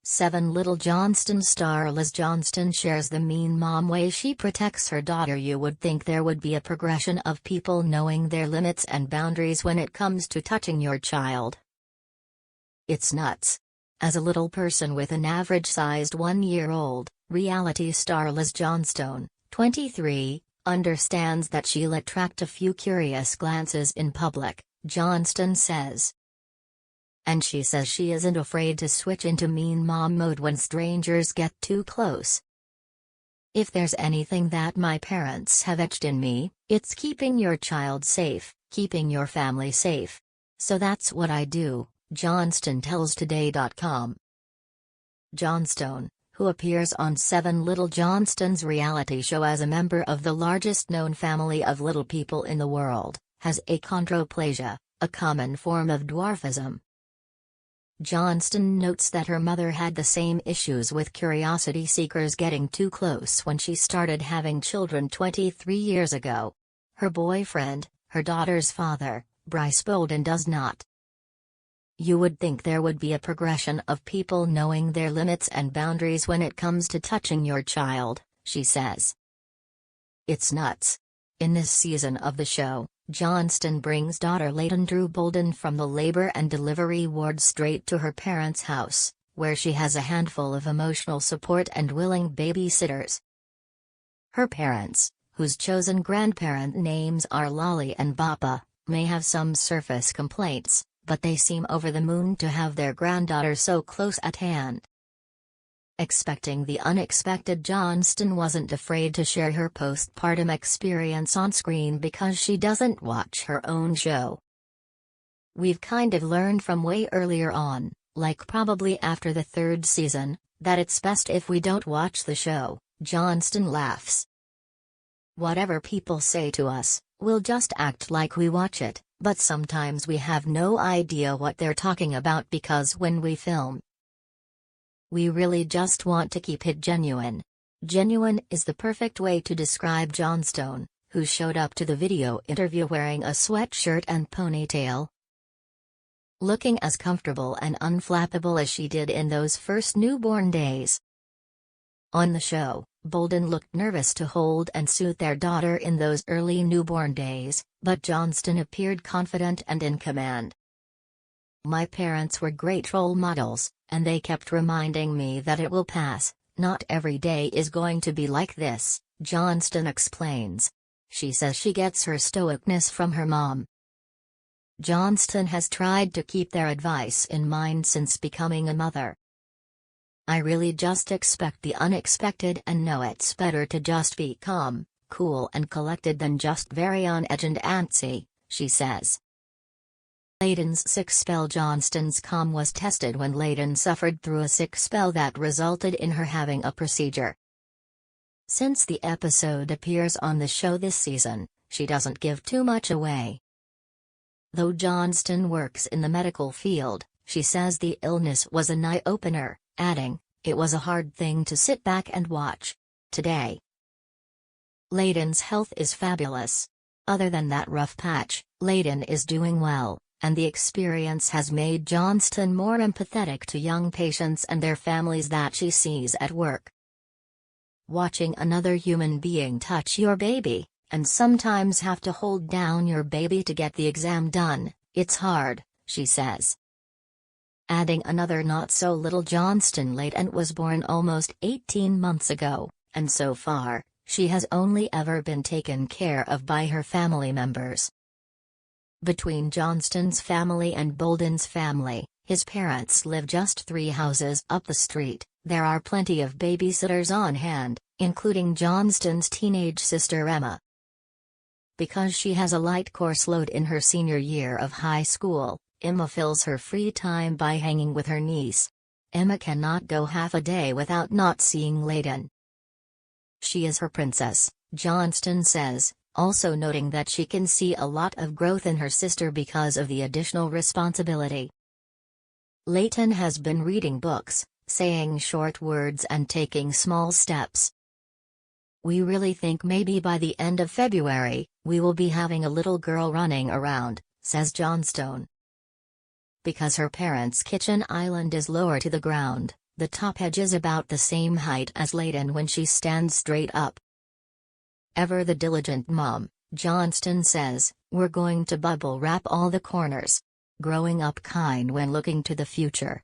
7 Little Johnstons star Liz Johnston shares the mean mom way she protects her daughter. You would think there would be a progression of people knowing their limits and boundaries when it comes to touching your child. It's nuts. As a little person with an average-sized 1-year-old, reality star Liz Johnstone, 23, understands that she'll attract a few curious glances in public, Johnston says. And she says she isn't afraid to switch into mean mom mode when strangers get too close. If there's anything that my parents have etched in me, it's keeping your child safe, keeping your family safe. So that's what I do, Johnston tells Today.com. Johnstone, who appears on 7 Little Johnstons reality show as a member of the largest known family of little people in the world, has achondroplasia, a common form of dwarfism. Johnston notes that her mother had the same issues with curiosity seekers getting too close when she started having children 23 years ago. Her boyfriend, her daughter's father, Bryce Bolden, does not. You would think there would be a progression of people knowing their limits and boundaries when it comes to touching your child, she says. It's nuts. In this season of the show, Johnston brings daughter Leighton Bolden from the labor and delivery ward straight to her parents' house, where she has a handful of emotional support and willing babysitters. Her parents, whose chosen grandparent names are Lolly and Bappa, may have some surface complaints, but they seem over the moon to have their granddaughter so close at hand. Expecting the unexpected, Johnston wasn't afraid to share her postpartum experience on screen because she doesn't watch her own show. We've kind of learned from way earlier on, like probably after the 3rd season, that it's best if we don't watch the show, Johnston laughs. Whatever people say to us, we'll just act like we watch it, but sometimes we have no idea what they're talking about because when we film, we really just want to keep it genuine. Genuine is the perfect way to describe Johnstone, who showed up to the video interview wearing a sweatshirt and ponytail, looking as comfortable and unflappable as she did in those first newborn days. On the show, Bolden looked nervous to hold and soothe their daughter in those early newborn days, but Johnston appeared confident and in command. My parents were great role models, and they kept reminding me that it will pass, not every day is going to be like this, Johnston explains. She says she gets her stoicness from her mom. Johnston has tried to keep their advice in mind since becoming a mother. I really just expect the unexpected and know it's better to just be calm, cool and collected than just very on edge and antsy, she says. Leighton's sick spell. Johnston's calm was tested when Leighton suffered through a sick spell that resulted in her having a procedure. Since the episode appears on the show this season, she doesn't give too much away. Though Johnston works in the medical field, she says the illness was an eye-opener, adding, "It was a hard thing to sit back and watch. Today, Leighton's health is fabulous. Other than that rough patch, Leighton is doing well, and the experience has made Johnston more empathetic to young patients and their families that she sees at work. Watching another human being touch your baby, and sometimes have to hold down your baby to get the exam done, it's hard," she says. Adding another not-so-little Johnston. Leighton was born almost 18 months ago, and so far, she has only ever been taken care of by her family members. Between Johnston's family and Bolden's family, his parents live just 3 houses up the street. There are plenty of babysitters on hand, including Johnston's teenage sister Emma. Because she has a light course load in her senior year of high school, Emma fills her free time by hanging with her niece. Emma cannot go half a day without not seeing Leighton. She is her princess, Johnston says, also noting that she can see a lot of growth in her sister because of the additional responsibility. Leighton has been reading books, saying short words and taking small steps. "We really think maybe by the end of February, we will be having a little girl running around," says Johnstone. Because her parents' kitchen island is lower to the ground, The top edge is about the same height as Leighton when she stands straight up. Ever the diligent mom, Johnston says, "We're going to bubble wrap all the corners." Growing up kind when looking to the future.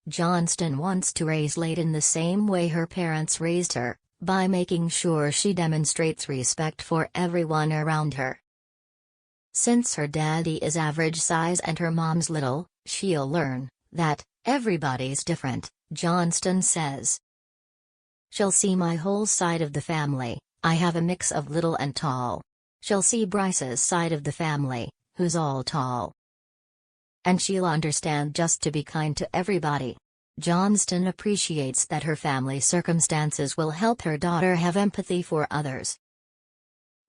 Johnston wants to raise Leighton the same way her parents raised her, by making sure she demonstrates respect for everyone around her. Since her daddy is average size and her mom's little, she'll learn that everybody's different, Johnston says. She'll see my whole side of the family. I have a mix of little and tall. She'll see Bryce's side of the family, who's all tall. And she'll understand just to be kind to everybody. Johnston appreciates that her family circumstances will help her daughter have empathy for others.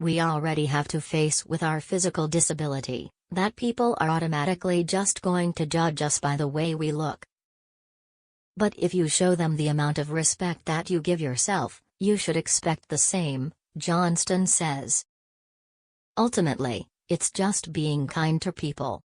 We already have to face with our physical disability, that people are automatically just going to judge us by the way we look. But if you show them the amount of respect that you give yourself, you should expect the same, Johnston says. Ultimately, it's just being kind to people.